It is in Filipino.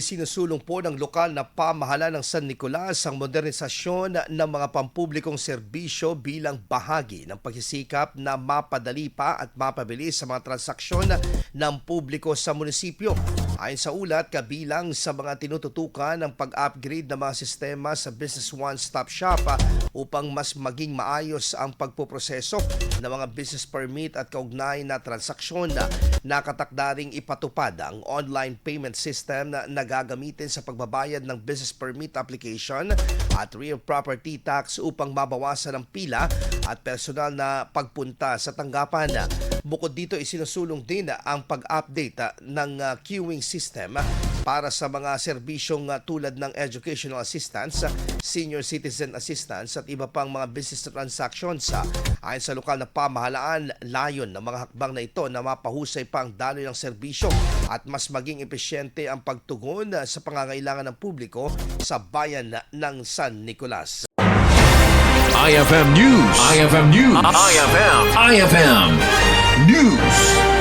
Sinusulong po ng lokal na pamahalaan ng San Nicolas ang modernisasyon ng mga pampublikong serbisyo bilang bahagi ng pagsisikap na mapadali pa at mapabilis sa mga transaksyon ng publiko sa munisipyo. Ayon sa ulat, kabilang sa mga tinututukan ang pag-upgrade ng mga sistema sa Business One-Stop Shop upang mas maging maayos ang pagpoproseso ng mga business permit at kaugnay na transaksyon. Nakatakdaring ipatupad ang online payment system na gagamitin sa pagbabayad ng business permit application at real property tax upang mabawasan ang pila at personal na pagpunta sa tanggapan. Bukod dito, isinusulong din ang pag-update ng queuing system para sa mga serbisyong tulad ng educational assistance, senior citizen assistance at iba pang mga business transactions. Ayon sa lokal na pamahalaan, layon ng mga hakbang na ito na mapahusay pa ang daloy ng serbisyo at mas maging epesyente ang pagtugon sa pangangailangan ng publiko sa bayan ng San Nicolas. IFM News. IFM News. IFM News.